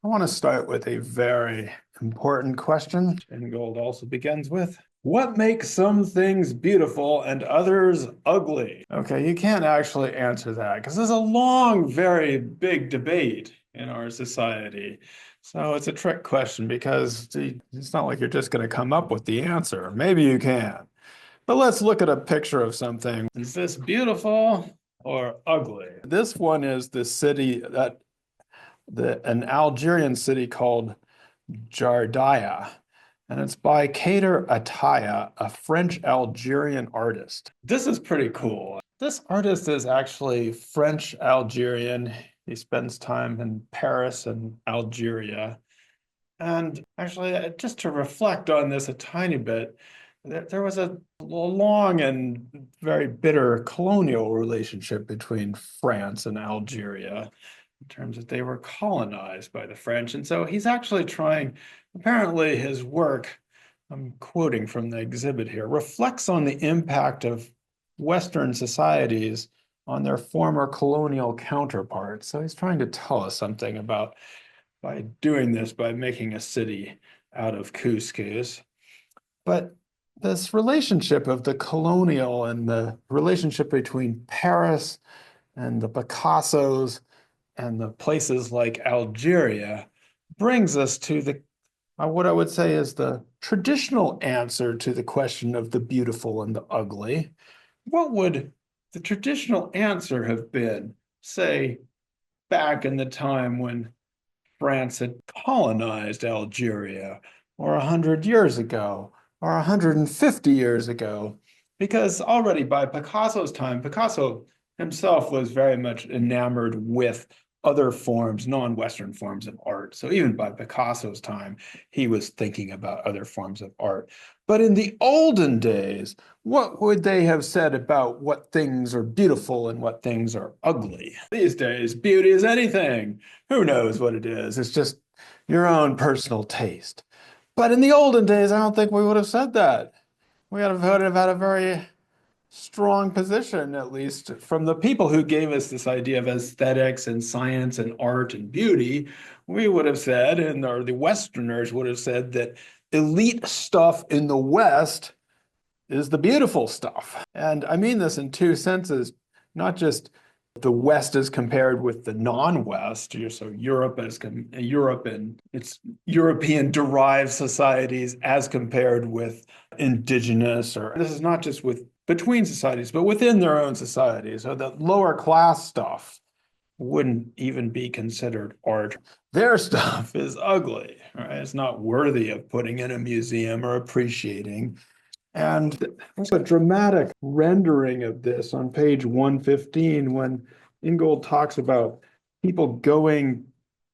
I want to start with a very important question. Ingold also begins with, what makes some things beautiful and others ugly? Okay, you can't actually answer that because there's a long, very big debate in our society. So it's a trick question because it's not like you're just going to come up with the answer. Maybe you can. But let's look at a picture of something. Is this beautiful or ugly? This one is the city that an Algerian city called Jardiya, and it's by Kader Ataya, a French Algerian artist. This is pretty cool. This artist is actually French Algerian. He spends time in Paris and Algeria. And actually, just to reflect on this a tiny bit, there was a long and very bitter colonial relationship between France and Algeria in terms that they were colonized by the French. And so he's actually trying, apparently his work, I'm quoting from the exhibit here, reflects on the impact of Western societies on their former colonial counterparts. So he's trying to tell us something about, by doing this, by making a city out of couscous. But this relationship of the colonial and the relationship between Paris and the Picassos and the places like Algeria brings us to the what I would say is the traditional answer to the question of the beautiful and the ugly. What would the traditional answer have been, say, back in the time when France had colonized Algeria, or 100 years ago, or 150 years ago? Because already by Picasso's time, Picasso himself was very much enamored with other forms, non-Western forms of art. So even by Picasso's time, he was thinking about other forms of art. But in the olden days, what would they have said about what things are beautiful and what things are ugly? These days, beauty is anything. Who knows what it is? It's just your own personal taste. But in the olden days, I don't think we would have said that. We would have had a very strong position, at least from the people who gave us this idea of aesthetics and science and art and beauty. We would have said, or the Westerners would have said, that elite stuff in the West is the beautiful stuff. And I mean this in two senses, not just the West as compared with the non-West, so Europe Europe and its European derived societies as compared with indigenous, or this is not just with between societies, but within their own societies. So the lower class stuff wouldn't even be considered art. Their stuff is ugly, right? It's not worthy of putting in a museum or appreciating. And there's a dramatic rendering of this on page 115 when Ingold talks about people going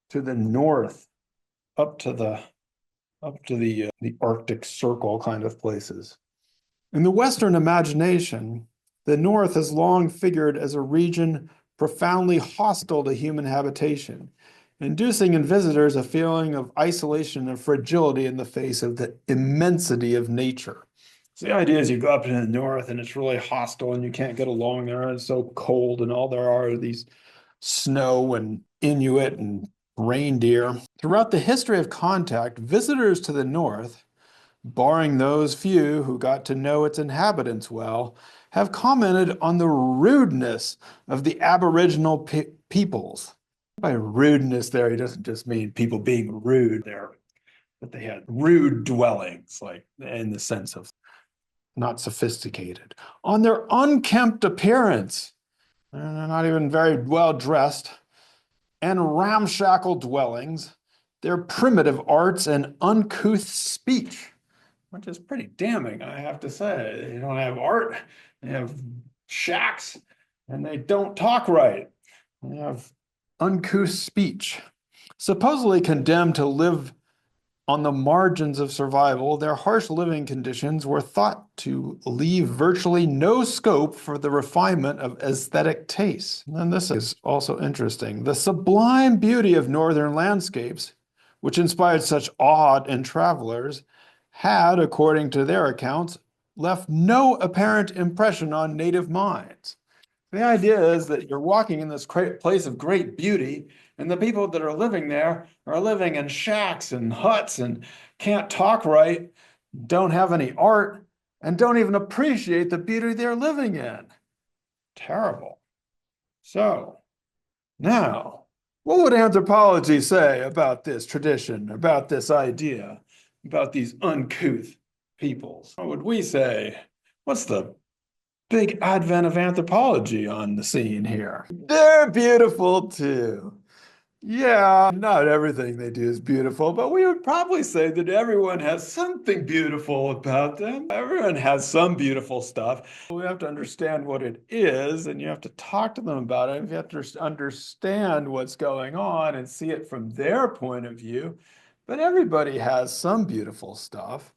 to the north, up to the Arctic Circle kind of places. In the Western imagination, the North has long figured as a region profoundly hostile to human habitation, inducing in visitors a feeling of isolation and fragility in the face of the immensity of nature. So the idea is you go up to the north and it's really hostile and you can't get along there. And it's so cold and all there are these snow and Inuit and reindeer. Throughout the history of contact, visitors to the north, barring those few who got to know its inhabitants well, have commented on the rudeness of the Aboriginal peoples. By rudeness there, he doesn't just mean people being rude there, but they had rude dwellings, like in the sense of not sophisticated. On their unkempt appearance, they're not even very well dressed, and ramshackle dwellings, their primitive arts and uncouth speech, which is pretty damning, I have to say. They don't have art, they have shacks, and they don't talk right. They have uncouth speech. Supposedly condemned to live on the margins of survival, their harsh living conditions were thought to leave virtually no scope for the refinement of aesthetic tastes. And this is also interesting. The sublime beauty of northern landscapes, which inspired such awe in travelers, had, according to their accounts, left no apparent impression on native minds. The idea is that you're walking in this place of great beauty, And the people that are living there are living in shacks and huts and can't talk right, don't have any art, and don't even appreciate the beauty they're living in. Terrible. So now, what would anthropology say about this tradition, about this idea, about these uncouth peoples? What would we say? What's the big advent of anthropology on the scene here? They're beautiful too. Yeah, not everything they do is beautiful, but we would probably say that everyone has something beautiful about them. Everyone has some beautiful stuff. We have to understand what it is, and you have to talk to them about it. You have to understand what's going on and see it from their point of view. But everybody has some beautiful stuff.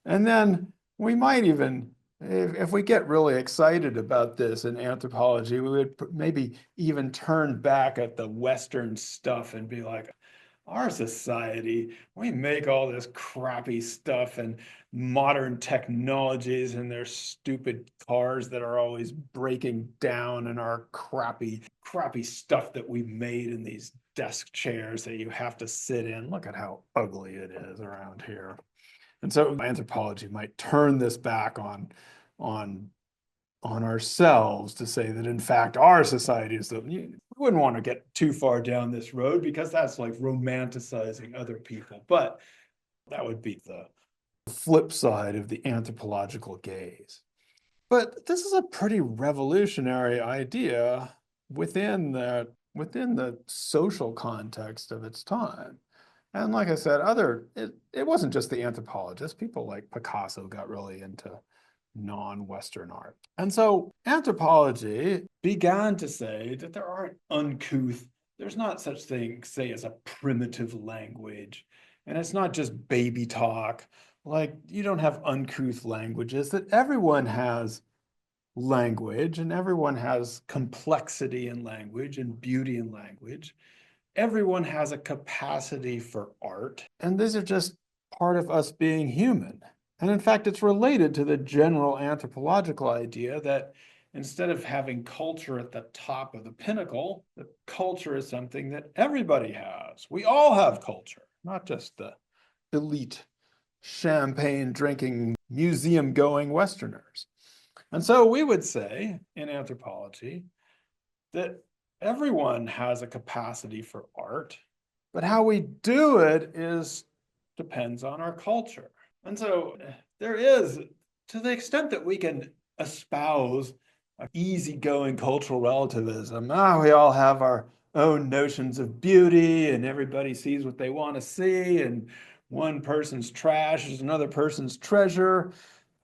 And then we might even, if we get really excited about this in anthropology, we would maybe even turn back at the Western stuff and be like, our society, we make all this crappy stuff and modern technologies and their stupid cars that are always breaking down and our crappy stuff that we made in these desk chairs that you have to sit in. Look at how ugly it is around here. And so anthropology might turn this back on ourselves to say that in fact our society is the, we wouldn't want to get too far down this road because that's like romanticizing other people, but that would be the flip side of the anthropological gaze. But this is a pretty revolutionary idea within the social context of its time. And like I said, it wasn't just the anthropologists. People like Picasso got really into non-Western art. And so anthropology began to say that there aren't uncouth, there's not such thing, say, as a primitive language. And it's not just baby talk. Like you don't have uncouth languages, that everyone has language and everyone has complexity in language and beauty in language. Everyone has a capacity for art, and these are just part of us being human. And in fact, it's related to the general anthropological idea that instead of having culture at the top of the pinnacle, the culture is something that everybody has. We all have culture, not just the elite champagne drinking, museum going Westerners. And so we would say in anthropology that everyone has a capacity for art, but how we do it is depends on our culture. And so there is, to the extent that we can espouse easygoing cultural relativism, we all have our own notions of beauty and everybody sees what they want to see and one person's trash is another person's treasure.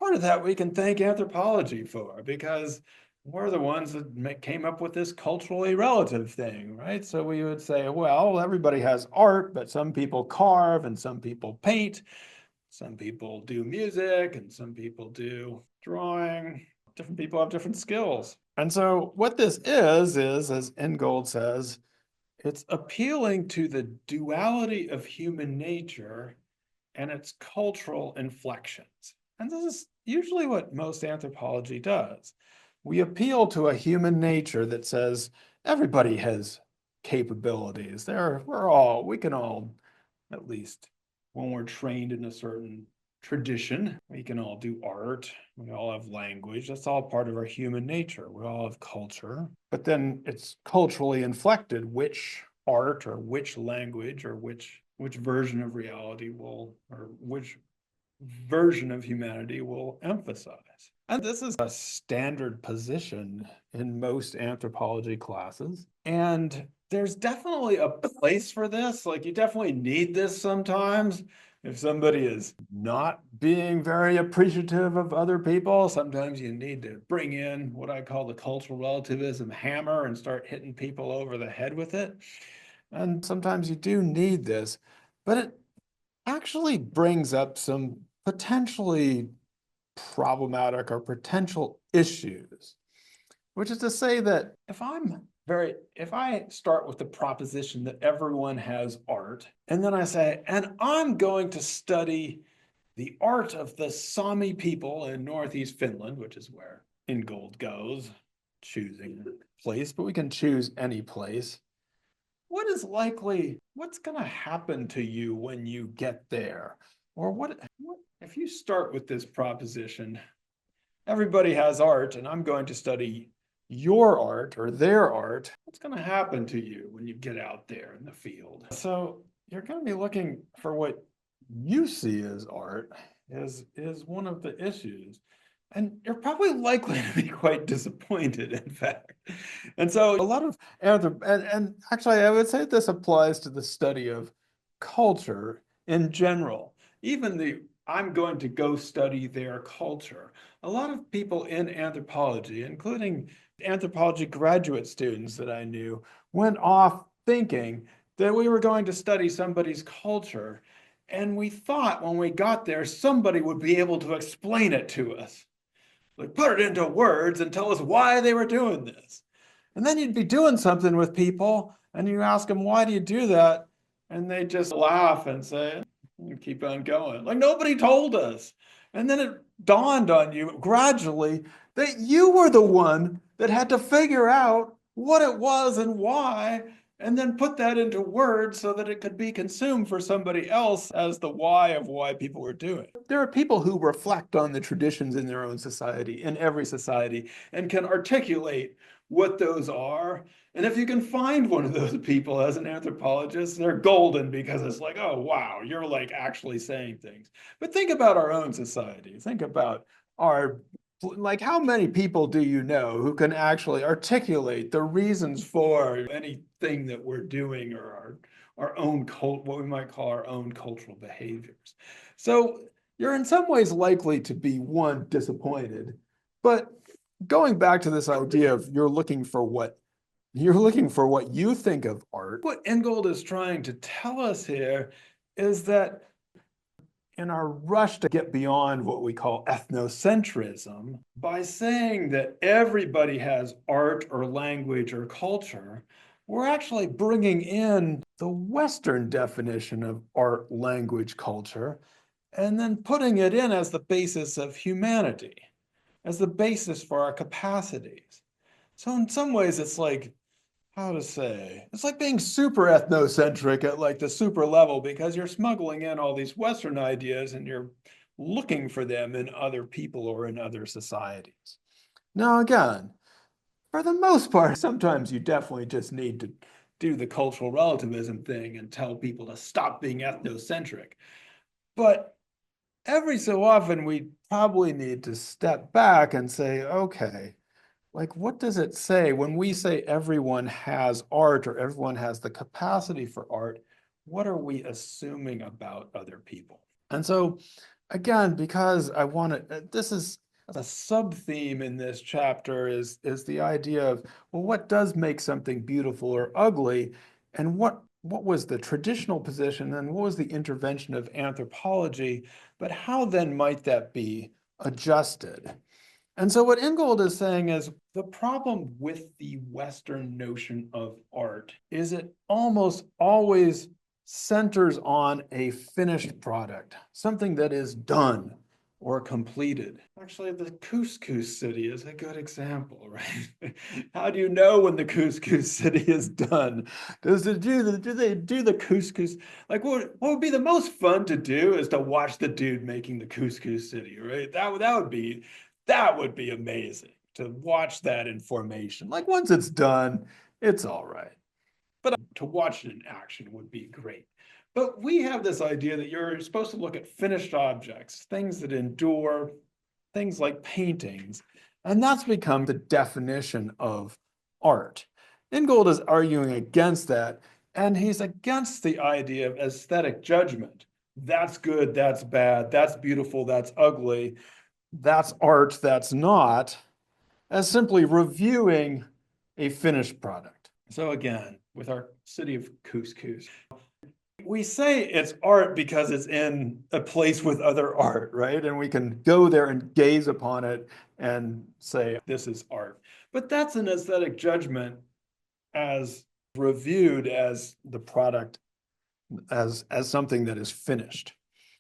Part of that we can thank anthropology for because we're the ones that came up with this culturally relative thing, right? So we would say, well, everybody has art, but some people carve and some people paint, some people do music and some people do drawing. Different people have different skills. And so what this is, as Ingold says, it's appealing to the duality of human nature and its cultural inflections. And this is usually what most anthropology does. We appeal to a human nature that says everybody has capabilities. We can all, at least when we're trained in a certain tradition, we can all do art. We all have language. That's all part of our human nature. We all have culture. But then it's culturally inflected which art or which language or which version of reality will, or which version of humanity will emphasize. And this is a standard position in most anthropology classes. And there's definitely a place for this. Like you definitely need this sometimes. If somebody is not being very appreciative of other people, sometimes you need to bring in what I call the cultural relativism hammer and start hitting people over the head with it. And sometimes you do need this, but it actually brings up some potentially problematic or potential issues, which is to say that if I start with the proposition that everyone has art, and then I say, and I'm going to study the art of the Sami people in Northeast Finland, which is where Ingold goes, choosing a place, but we can choose any place. what's going to happen to you when you get there? Or what if you start with this proposition, everybody has art, and I'm going to study your art or their art. What's going to happen to you when you get out there in the field? So you're going to be looking for what you see as art is one of the issues. And you're probably likely to be quite disappointed, in fact. And so a lot of and actually I would say this applies to the study of culture in general. Even the I'm going to go study their culture. A lot of people in anthropology, including anthropology graduate students that I knew, went off thinking that we were going to study somebody's culture. And we thought when we got there, somebody would be able to explain it to us, like put it into words and tell us why they were doing this. And then you'd be doing something with people and you ask them, why do you do that? And they just laugh and say, keep on going. Like nobody told us. And then it dawned on you gradually that you were the one that had to figure out what it was and why, and then put that into words so that it could be consumed for somebody else as the why of why people were doing it. There are people who reflect on the traditions in their own society, in every society, and can articulate what those are. And if you can find one of those people as an anthropologist, they're golden because it's like, oh, wow, you're like actually saying things. But think about our own society. Think about like how many people do you know who can actually articulate the reasons for anything that we're doing or our own what we might call our own cultural behaviors? So you're in some ways likely to be one, disappointed, but going back to this idea of you're looking for what you think of art, what Ingold is trying to tell us here is that in our rush to get beyond what we call ethnocentrism, by saying that everybody has art or language or culture, we're actually bringing in the Western definition of art, language, culture, and then putting it in as the basis of humanity, as the basis for our capacities. So in some ways, it's like, how to say, it's like being super ethnocentric at like the super level because you're smuggling in all these Western ideas and you're looking for them in other people or in other societies. Now, again, for the most part, sometimes you definitely just need to do the cultural relativism thing and tell people to stop being ethnocentric. But every so often, we probably need to step back and say, okay, like what does it say when we say everyone has art or everyone has the capacity for art? What are we assuming about other people? And so again, because I want to, this is a sub-theme in this chapter is the idea of, well, what does make something beautiful or ugly? And what was the traditional position and what was the intervention of anthropology? But how then might that be adjusted? And so what Ingold is saying is the problem with the Western notion of art is it almost always centers on a finished product, something that is done or completed. Actually, the couscous city is a good example, right? How do you know when the couscous city is done? Do they do the couscous? Like what would be the most fun to do is to watch the dude making the couscous city, right? That would be amazing to watch that in formation. Like once it's done, it's all right. But to watch it in action would be great. But we have this idea that you're supposed to look at finished objects, things that endure, things like paintings, and that's become the definition of art. Ingold is arguing against that, and he's against the idea of aesthetic judgment. That's good, that's bad, that's beautiful, that's ugly, that's art, that's not, as simply reviewing a finished product. So again, with our city of couscous, we say it's art because it's in a place with other art, right? And we can go there and gaze upon it and say, this is art. But that's an aesthetic judgment as reviewed as the product, as something that is finished.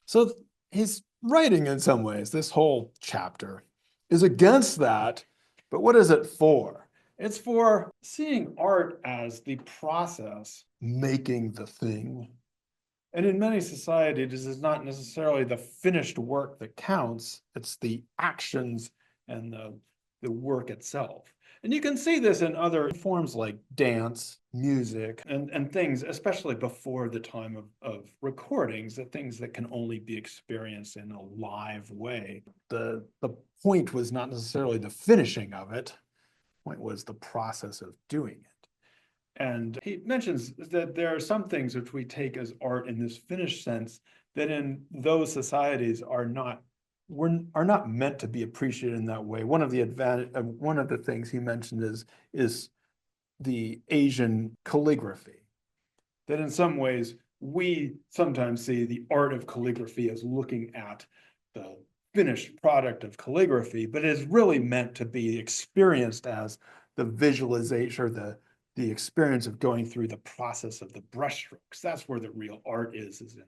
So he's writing in some ways, this whole chapter is against that, but what is it for? It's for seeing art as the process making the thing. And in many societies, it is not necessarily the finished work that counts, it's the actions and the work itself. And you can see this in other forms like dance, music, and things, especially before the time of recordings, the things that can only be experienced in a live way. The point was not necessarily the finishing of it, the point was the process of doing it. And he mentions that there are some things which we take as art in this finished sense that in those societies are not meant to be appreciated in that way. One of the things he mentioned is the Asian calligraphy. That in some ways we sometimes see the art of calligraphy as looking at the finished product of calligraphy, but it is really meant to be experienced as the visualization or the experience of going through the process of the brushstrokes. That's where the real art is in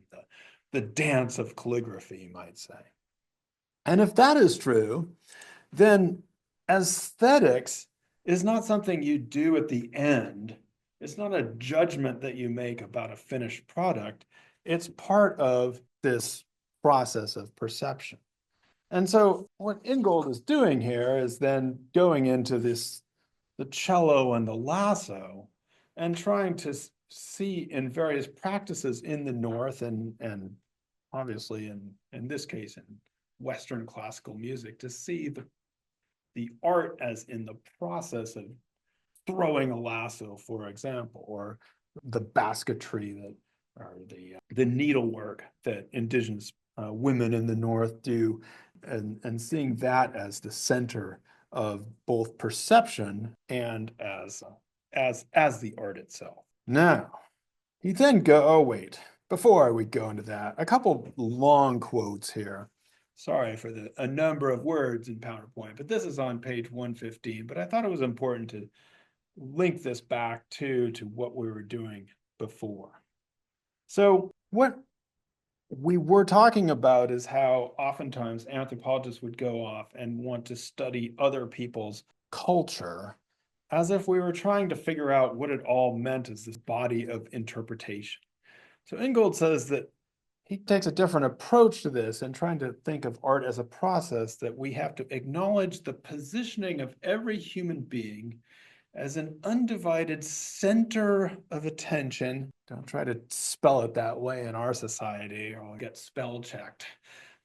the dance of calligraphy, you might say. And if that is true, then aesthetics is not something you do at the end. It's not a judgment that you make about a finished product. It's part of this process of perception. And so what Ingold is doing here is then going into the cello and the lasso, and trying to see in various practices in the North and obviously in this case in Western classical music, to see the art as in the process of throwing a lasso, for example, or the basketry that or the needlework that indigenous women in the North do, and seeing that as the center of both perception and as the art itself. Now, he then oh wait, before we go into that, a couple long quotes here. Sorry for a number of words in PowerPoint, but this is on page 115. But I thought it was important to link this back to what we were doing before. So what we were talking about is how oftentimes anthropologists would go off and want to study other people's culture as if we were trying to figure out what it all meant as this body of interpretation. So Ingold says that he takes a different approach to this and trying to think of art as a process, that we have to acknowledge the positioning of every human being as an undivided center of attention. Don't try to spell it that way in our society or I'll get spell checked.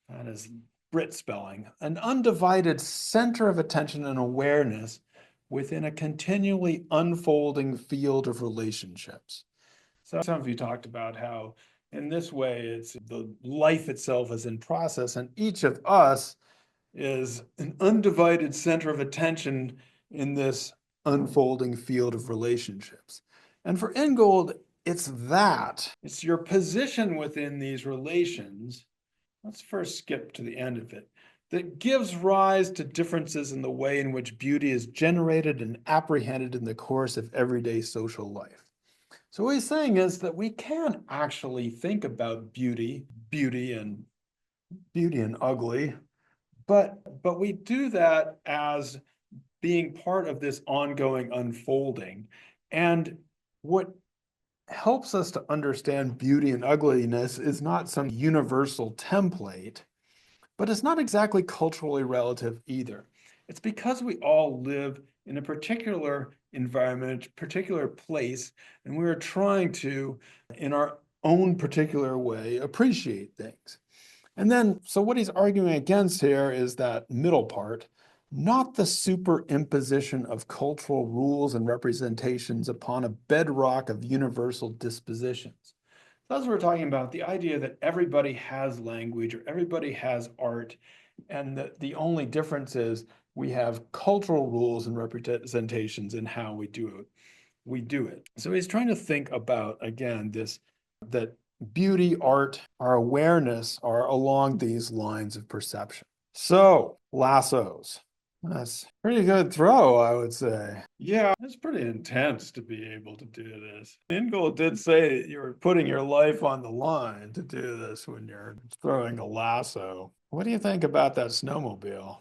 That is Brit spelling. An undivided center of attention and awareness within a continually unfolding field of relationships. So some of you talked about how in this way it's the life itself is in process, and each of us is an undivided center of attention in this unfolding field of relationships. And for Ingold, it's your position within these relations. Let's first skip to the end of it. That gives rise to differences in the way in which beauty is generated and apprehended in the course of everyday social life. So what he's saying is that we can actually think about beauty and ugly, but we do that as being part of this ongoing unfolding. And what helps us to understand beauty and ugliness is not some universal template, but it's not exactly culturally relative either. It's because we all live in a particular environment, a particular place, and we're trying to, in our own particular way, appreciate things. And then, so what he's arguing against here is that middle part, not the superimposition of cultural rules and representations upon a bedrock of universal dispositions. That's what we're talking about, the idea that everybody has language or everybody has art, and that the only difference is we have cultural rules and representations in how we do it. So he's trying to think about, again, that beauty, art, our awareness are along these lines of perception. So, lassos. That's a pretty good throw, I would say. Yeah, it's pretty intense to be able to do this. Ingold did say you're putting your life on the line to do this when you're throwing a lasso. What do you think about that snowmobile?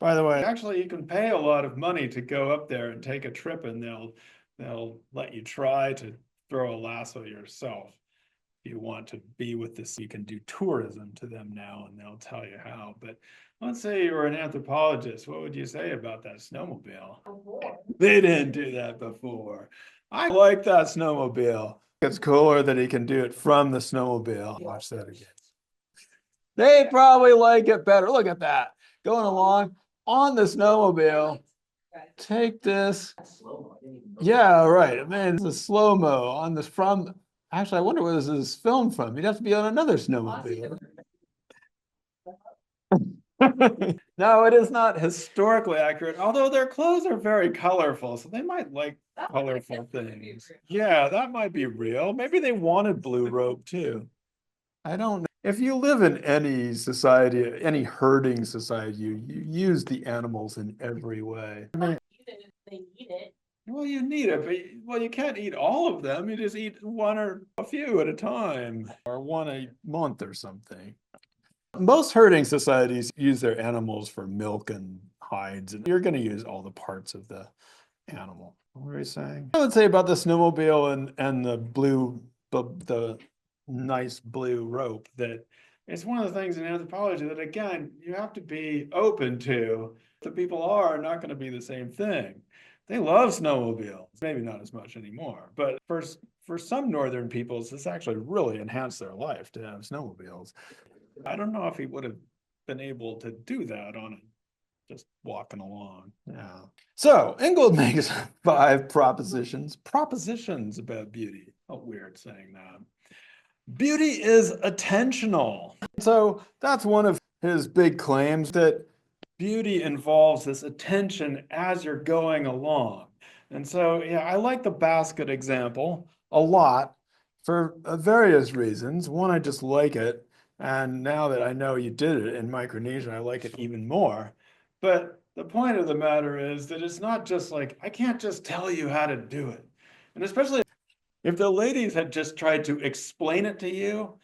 By the way, actually, you can pay a lot of money to go up there and take a trip, and they'll let you try to throw a lasso yourself. If you want to be with this, you can do tourism to them now, and they'll tell you how. But let's say you were an anthropologist, what would you say about that snowmobile? They didn't do that before. I like that snowmobile. It's cooler that he can do it from the snowmobile. Watch that again. They probably like it better. Look at that. Going along on the snowmobile. Take this. Yeah, right. I mean, it's a slow-mo on this from. Actually, I wonder where this is filmed from. You'd have to be on another snowmobile. No, it is not historically accurate, although their clothes are very colorful, so they might like colorful things. Yeah, that might be real. Maybe they wanted blue robe too. I don't know. If you live in any society, any herding society, you use the animals in every way. I mean, they need it. Well, you need it, but well, you can't eat all of them. You just eat one or a few at a time, or one a month or something. Most herding societies use their animals for milk and hides, and you're going to use all the parts of the animal. What were you saying? I would say about the snowmobile and the nice blue rope that it's one of the things in anthropology that, again, you have to be open to. The people are not going to be the same thing. They love snowmobiles, maybe not as much anymore, but for some northern peoples, this actually really enhanced their life to have snowmobiles. I don't know if he would have been able to do that on it, just walking along. Yeah. So Ingold makes 5 propositions about beauty. Oh, weird saying that. Beauty is attentional. So that's one of his big claims, that beauty involves this attention as you're going along. And so, yeah, I like the basket example a lot for various reasons. One, I just like it. And now that I know you did it in Micronesia, I like it even more. But the point of the matter is that it's not just like, I can't just tell you how to do it. And especially if the ladies had just tried to explain it to you,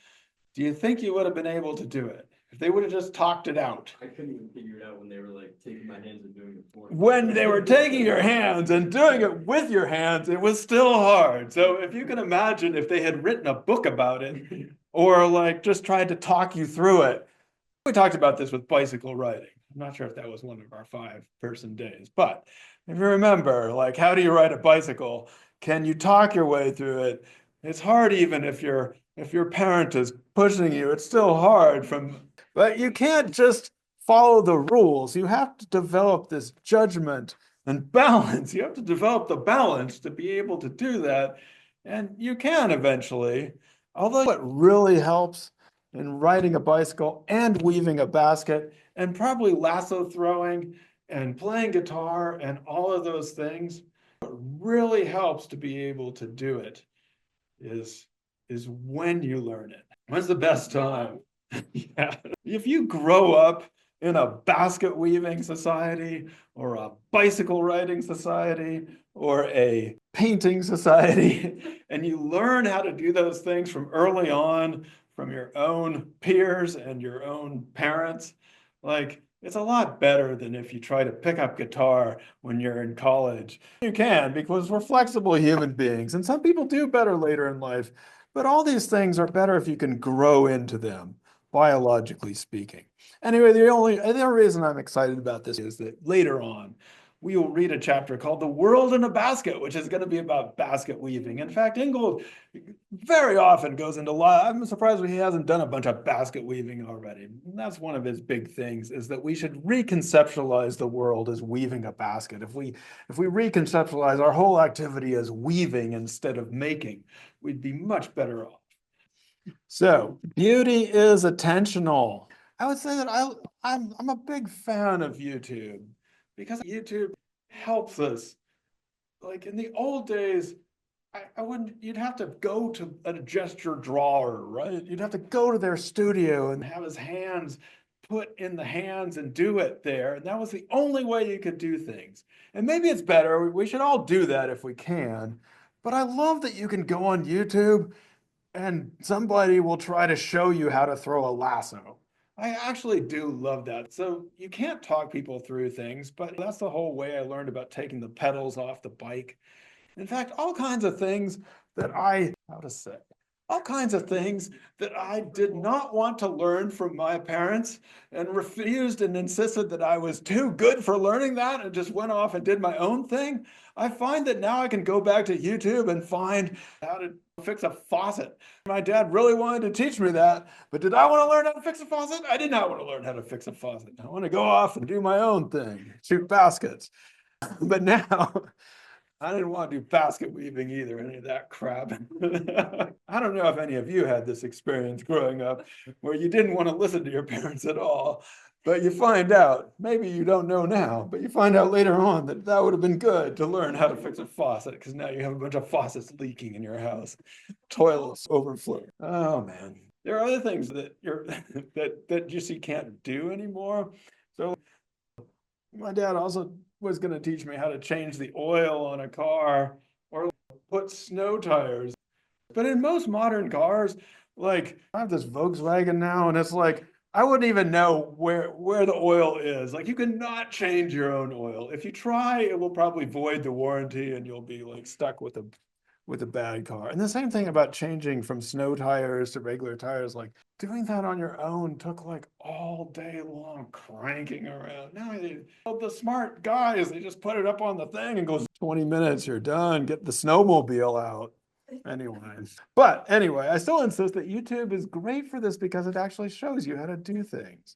do you think you would have been able to do it? If they would have just talked it out. I couldn't even figure it out when they were like taking my hands and doing it for me. When they were taking your hands and doing it with your hands, it was still hard. So if you can imagine if they had written a book about it or like just tried to talk you through it. We talked about this with bicycle riding. I'm not sure if that was one of our 5-person days, but if you remember, like, how do you ride a bicycle? Can you talk your way through it? It's hard even if your parent is pushing you. It's still hard but you can't just follow the rules. You have to develop this judgment and balance. You have to develop the balance to be able to do that. And you can eventually. Although what really helps in riding a bicycle and weaving a basket and probably lasso throwing and playing guitar and all of those things, what really helps to be able to do it is when you learn it. When's the best time? Yeah. If you grow up in a basket weaving society or a bicycle riding society or a painting society, and you learn how to do those things from early on, from your own peers and your own parents, like, it's a lot better than if you try to pick up guitar when you're in college. You can, because we're flexible human beings, and some people do better later in life, but all these things are better if you can grow into them, biologically speaking. Anyway, the only reason I'm excited about this is that later on, we will read a chapter called The World in a Basket, which is going to be about basket weaving. In fact, Ingold very often goes into I'm surprised he hasn't done a bunch of basket weaving already. And that's one of his big things, is that we should reconceptualize the world as weaving a basket. If we reconceptualize our whole activity as weaving instead of making, we'd be much better off. So beauty is attentional. I would say that I'm a big fan of YouTube, because YouTube helps us. Like in the old days, I wouldn't, you'd have to go to a gesture drawer, right? You'd have to go to their studio and have his hands put in the hands and do it there. And that was the only way you could do things. And maybe it's better. We should all do that if we can. But I love that you can go on YouTube and somebody will try to show you how to throw a lasso. I actually do love that. So you can't talk people through things, but that's the whole way I learned about taking the pedals off the bike. In fact, all kinds of things that how to say, all kinds of things that I did not want to learn from my parents and refused and insisted that I was too good for learning that and just went off and did my own thing. I find that now I can go back to YouTube and find how to fix a faucet. My dad really wanted to teach me that, but did I want to learn how to fix a faucet? I did not want to learn how to fix a faucet. I want to go off and do my own thing, shoot baskets. But now I didn't want to do basket weaving either, any of that crap. I don't know if any of you had this experience growing up where you didn't want to listen to your parents at all, but you find out, maybe you don't know now, but you find out later on that that would have been good to learn how to fix a faucet because now you have a bunch of faucets leaking in your house, toilets overflowing. Oh man. There are other things that you're that just you can't do anymore. So my dad also was going to teach me how to change the oil on a car or put snow tires. But in most modern cars, like I have this Volkswagen now, and it's like I wouldn't even know where the oil is. Like you cannot change your own oil. If you try, it will probably void the warranty, and you'll be like stuck with a bad car. And the same thing about changing from snow tires to regular tires, like doing that on your own took like all day long cranking around. Now the smart guys, they just put it up on the thing and goes 20 minutes, you're done, get the snowmobile out. Anyway, but anyway, I still insist that YouTube is great for this because it actually shows you how to do things.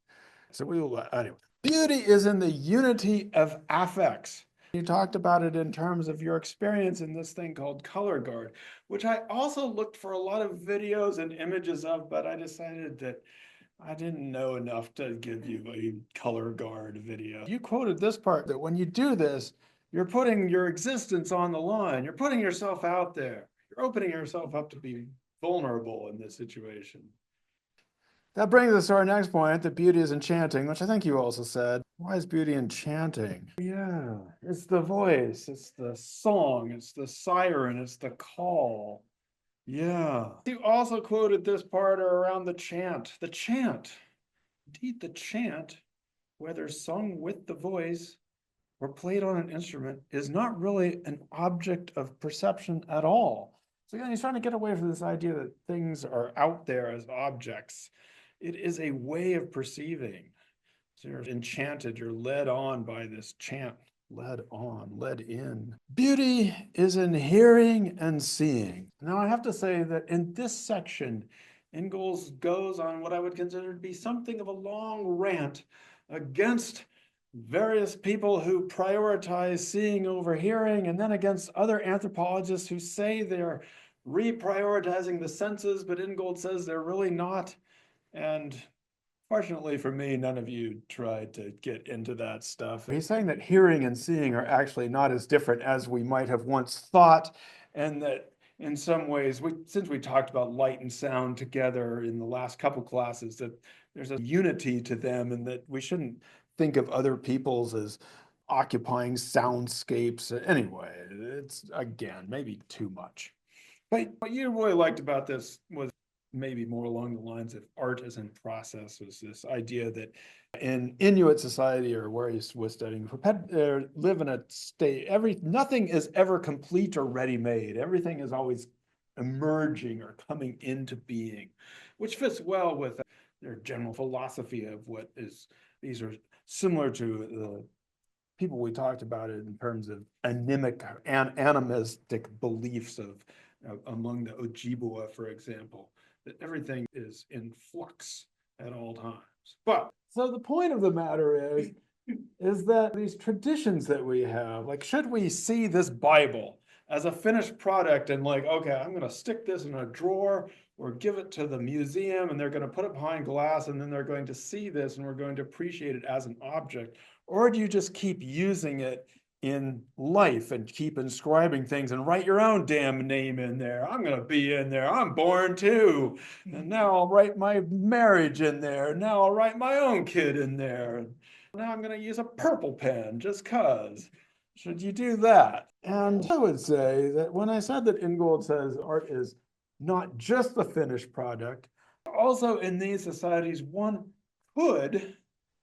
So we will, anyway. Beauty is in the unity of affects. You talked about it in terms of your experience in this thing called color guard, which I also looked for a lot of videos and images of, but I decided that I didn't know enough to give you a color guard video. You quoted this part that when you do this, you're putting your existence on the line. You're putting yourself out there. You're opening yourself up to be vulnerable in this situation. That brings us to our next point, that beauty is enchanting, which I think you also said. Why is beauty enchanting? Yeah, it's the voice, it's the song, it's the siren, it's the call. Yeah. You also quoted this part around the chant. The chant. Indeed, the chant, whether sung with the voice or played on an instrument, is not really an object of perception at all. So again, he's trying to get away from this idea that things are out there as objects. It is a way of perceiving. So you're enchanted, you're led on by this chant. Led on, led in. Beauty is in hearing and seeing. Now, I have to say that in this section, Ingold goes on what I would consider to be something of a long rant against various people who prioritize seeing over hearing, and then against other anthropologists who say they're reprioritizing the senses, but Ingold says they're really not. And fortunately for me, none of you tried to get into that stuff. He's saying that hearing and seeing are actually not as different as we might have once thought, and that in some ways, since we talked about light and sound together in the last couple classes, that there's a unity to them, and that we shouldn't think of other peoples as occupying soundscapes. Anyway, it's again, maybe too much. But what you really liked about this was maybe more along the lines of art as in process, was this idea that in Inuit society, or where he was studying, live in a state, nothing is ever complete or ready-made. Everything is always emerging or coming into being, which fits well with their general philosophy of what is, these are similar to the people we talked about it in terms of anemic and animistic beliefs of among the Ojibwa, for example, that everything is in flux at all times. But so the point of the matter is that these traditions that we have, like, should we see this Bible as a finished product and like, okay, I'm going to stick this in a drawer or give it to the museum and they're going to put it behind glass and then they're going to see this and we're going to appreciate it as an object? Or do you just keep using it in life and keep inscribing things and write your own damn name in there? I'm going to be in there. I'm born too. And now I'll write my marriage in there. Now I'll write my own kid in there. Now I'm going to use a purple pen just cause. Should you do that? And I would say that when I said that Ingold says art is not just the finished product, also in these societies, one could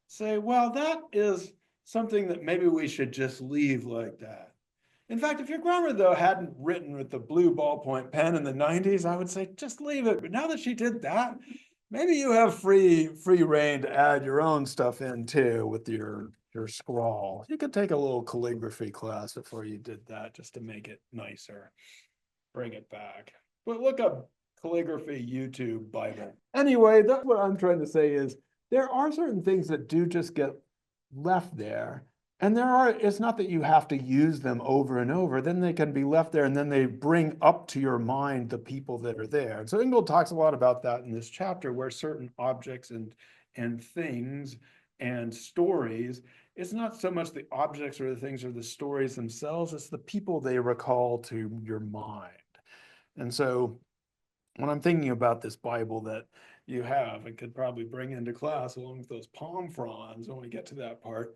say, well, that is something that maybe we should just leave like that. In fact, if your grandmother, though, hadn't written with the blue ballpoint pen in the 90s, I would say just leave it. But now that she did that, maybe you have free reign to add your own stuff in too with your scrawl. You could take a little calligraphy class before you did that just to make it nicer. Bring it back. But look up calligraphy YouTube Bible. Anyway, that's what I'm trying to say is there are certain things that do just get left there. And it's not that you have to use them over and over, then they can be left there and then they bring up to your mind the people that are there. And so Ingold talks a lot about that in this chapter where certain objects and things and stories, it's not so much the objects or the things or the stories themselves, it's the people they recall to your mind. And so when I'm thinking about this Bible that you have and could probably bring into class along with those palm fronds when we get to that part,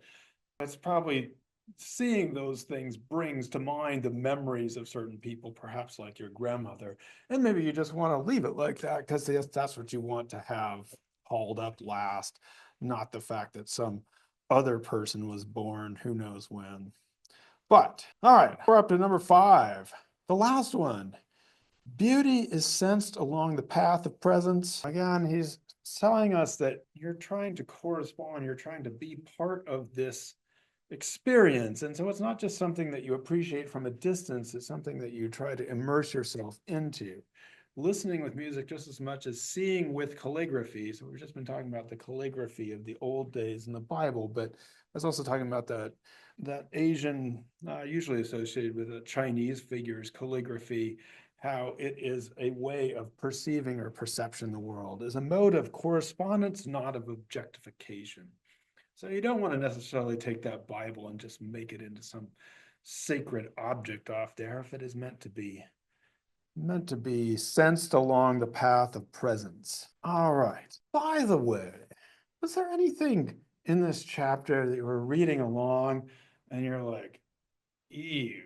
it's probably seeing those things brings to mind the memories of certain people, perhaps like your grandmother. And maybe you just want to leave it like that because that's what you want to have hauled up last, not the fact that some other person was born who knows when. But all right, we're up to number 5, the last one. Beauty is sensed along the path of presence. Again, he's telling us that you're trying to correspond, you're trying to be part of this experience. And so it's not just something that you appreciate from a distance, it's something that you try to immerse yourself into. Listening with music just as much as seeing with calligraphy. So we've just been talking about the calligraphy of the old days in the Bible, but I was also talking about that Asian, usually associated with the Chinese figures, calligraphy, how it is a way of perceiving or perception the world, is a mode of correspondence, not of objectification. So you don't want to necessarily take that Bible and just make it into some sacred object off there if it is meant to be sensed along the path of presence. All right. By the way, was there anything in this chapter that you were reading along and you're like, ew,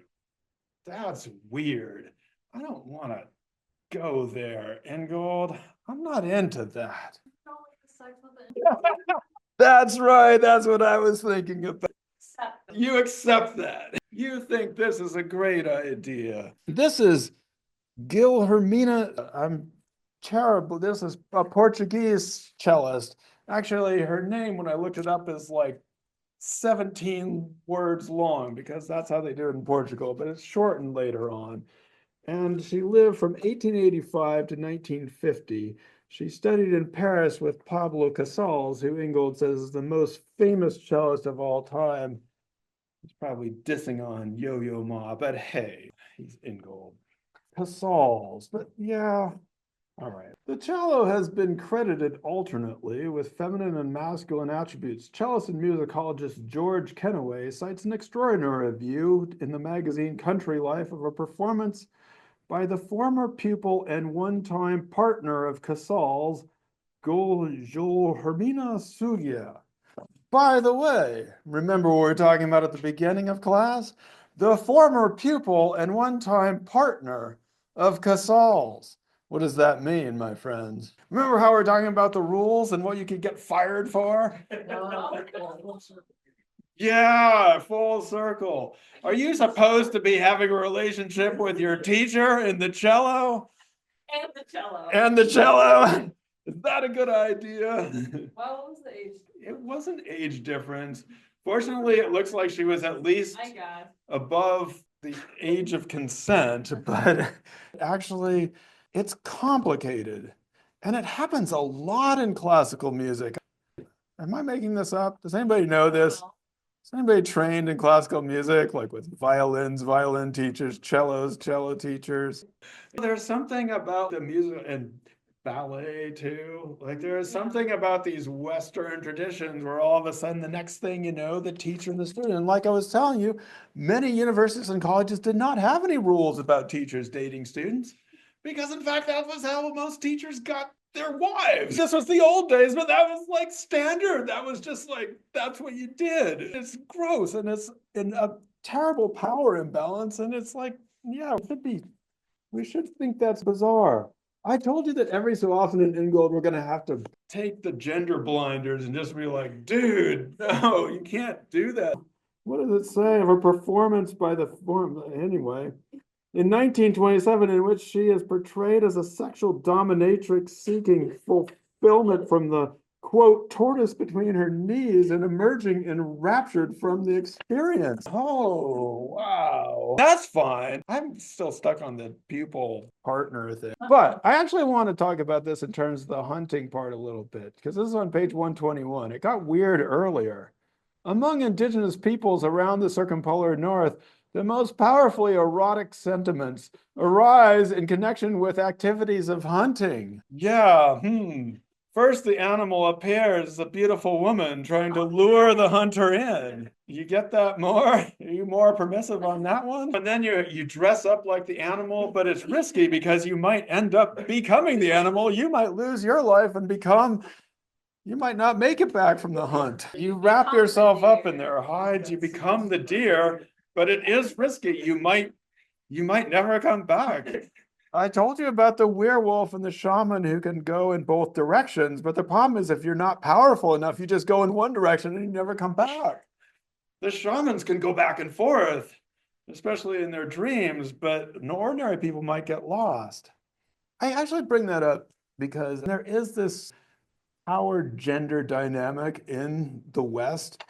that's weird. I don't want to go there, Ingold. I'm not into that. That's right. That's what I was thinking about. You accept that. You think this is a great idea. This is Guilhermina. I'm terrible. This is a Portuguese cellist. Actually, her name, when I looked it up, is like 17 words long because that's how they do it in Portugal, but it's shortened later on. And she lived from 1885 to 1950. She studied in Paris with Pablo Casals, who Ingold says is the most famous cellist of all time. He's probably dissing on Yo-Yo Ma, but hey, he's Ingold. Casals, but yeah, all right. The cello has been credited alternately with feminine and masculine attributes. Cellist and musicologist George Kenaway cites an extraordinary view in the magazine Country Life of a performance by the former pupil and one-time partner of Casals, Guilhermina Sugia. By the way, remember what we were talking about at the beginning of class? The former pupil and one-time partner of Casals. What does that mean, my friends? Remember how we were talking about the rules and what you could get fired for? Yeah, full circle. Are you supposed to be having a relationship with your teacher in the cello? And the cello. And the cello? Is that a good idea? Well, what was the age? It wasn't age difference. Fortunately, it looks like she was at least above the age of consent, but actually, it's complicated. And it happens a lot in classical music. Am I making this up? Does anybody know this? Is anybody trained in classical music, like with violins, violin teachers, cellos, cello teachers? There's something about the music and ballet too. Like there's something about these Western traditions where all of a sudden the next thing you know, the teacher and the student. And like I was telling you, many universities and colleges did not have any rules about teachers dating students. Because in fact, that was how most teachers got their wives. This was the old days, but that was like standard. That was just like, that's what you did. It's gross and it's in a terrible power imbalance. And it's like, yeah, we should think that's bizarre. I told you that every so often in Ingold, we're going to have to take the gender blinders and just be like, dude, no, you can't do that. What does it say of a performance by the form? Anyway, in 1927, in which she is portrayed as a sexual dominatrix seeking fulfillment from the quote, tortoise between her knees and emerging enraptured from the experience. Oh, wow. That's fine. I'm still stuck on the pupil partner thing. But I actually want to talk about this in terms of the hunting part a little bit, because this is on page 121. It got weird earlier. Among indigenous peoples around the circumpolar north, the most powerfully erotic sentiments arise in connection with activities of hunting. Yeah, First, the animal appears as a beautiful woman trying to lure the hunter in. You get that more? Are you more permissive on that one? And then you dress up like the animal, but it's risky because you might end up becoming the animal. You might lose your life and you might not make it back from the hunt. You wrap yourself up in their hides, you become the deer, but it is risky. You might never come back. I told you about the werewolf and the shaman who can go in both directions, but the problem is if you're not powerful enough, you just go in one direction and you never come back. The shamans can go back and forth, especially in their dreams, but ordinary people might get lost. I actually bring that up because there is this power gender dynamic in the West,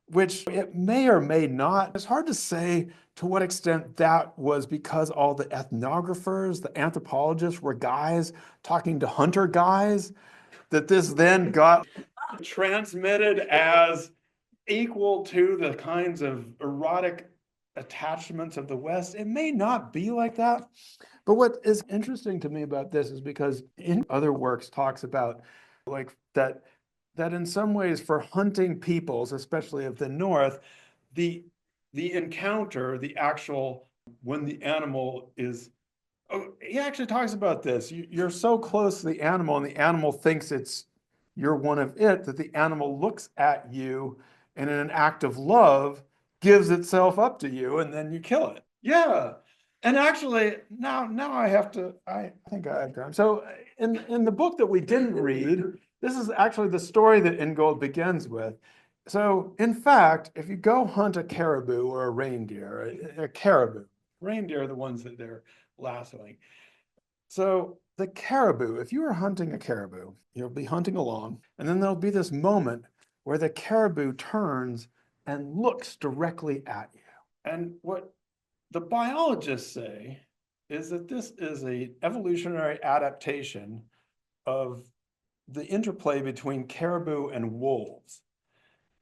which it may or may not. It's hard to say to what extent that was because all the ethnographers, the anthropologists were guys talking to hunter guys, that this then got transmitted as equal to the kinds of erotic attachments of the West. It may not be like that. But what is interesting to me about this is because in other works talks about like that in some ways for hunting peoples, especially of the North, the encounter, the actual when the animal is he actually talks about this. You're so close to the animal and the animal thinks you're one of it, that the animal looks at you and in an act of love gives itself up to you and then you kill it. Yeah. And actually, now I think I have time. So in the book that we didn't read, this is actually the story that Ingold begins with. So in fact, if you go hunt a caribou or a reindeer, a caribou, reindeer are the ones that they're lassoing. So the caribou, if you are hunting a caribou, you'll be hunting along, and then there'll be this moment where the caribou turns and looks directly at you. And what the biologists say is that this is an evolutionary adaptation of the interplay between caribou and wolves.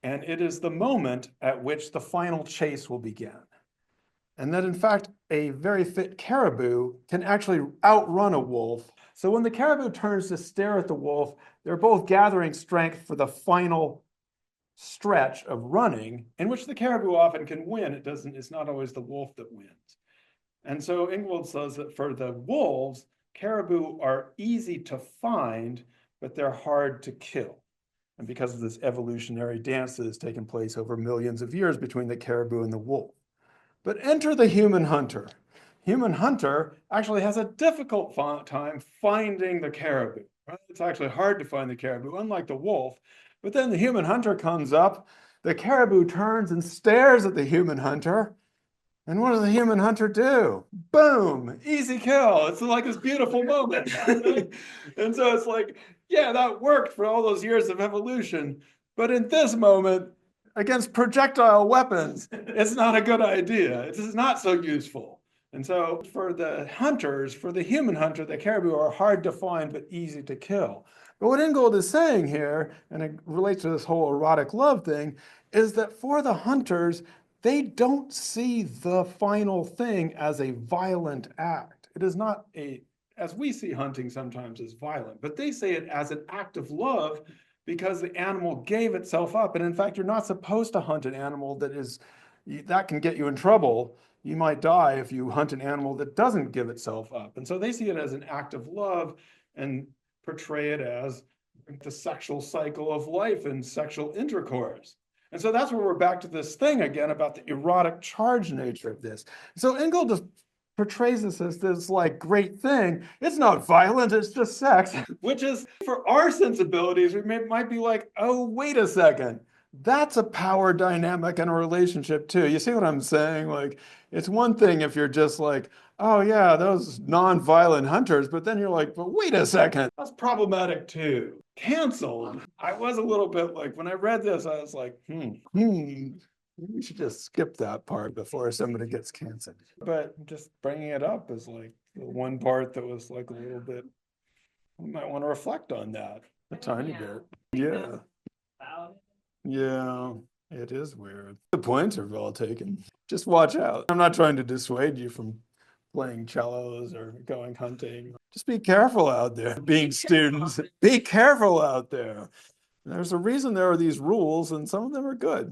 And it is the moment at which the final chase will begin. And that in fact, a very fit caribou can actually outrun a wolf. So when the caribou turns to stare at the wolf, they're both gathering strength for the final stretch of running, in which the caribou often can win. It's not always the wolf that wins. And so Ingold says that for the wolves, caribou are easy to find, but they're hard to kill. And because of this evolutionary dance that has taken place over millions of years between the caribou and the wolf. But enter the human hunter. Human hunter actually has a difficult time finding the caribou. Right? It's actually hard to find the caribou, unlike the wolf. But then the human hunter comes up, the caribou turns and stares at the human hunter. And what does the human hunter do? Boom, easy kill. It's like this beautiful moment. And so it's like, yeah, that worked for all those years of evolution. But in this moment, against projectile weapons, it's not a good idea. It's not so useful. And so for the hunters, for the human hunter, the caribou are hard to find but easy to kill. But what Ingold is saying here, and it relates to this whole erotic love thing, is that for the hunters, they don't see the final thing as a violent act. It is not as we see hunting sometimes as violent, but they say it as an act of love because the animal gave itself up. And in fact, you're not supposed to hunt an animal that can get you in trouble. You might die if you hunt an animal that doesn't give itself up. And so they see it as an act of love and portray it as the sexual cycle of life and sexual intercourse. And so that's where we're back to this thing again about the erotic charged nature of this. So Ingold just portrays this as this like great thing. It's not violent, it's just sex. Which is, for our sensibilities, might be like, oh, wait a second. That's a power dynamic in a relationship too. You see what I'm saying? Like, it's one thing if you're just like, oh yeah, those non-violent hunters, but then you're like, but wait a second, that's problematic too. Canceled. I was a little bit like, when I read this, I was like, we should just skip that part before somebody gets canceled. But just bringing it up is like the one part that was like a little bit, we might want to reflect on that a tiny bit. Yeah. Wow. Yeah, it is weird. The points are well taken. Just watch out. I'm not trying to dissuade you from playing cellos or going hunting. Just be careful out there, being students. Be careful out there. There's a reason there are these rules, and some of them are good.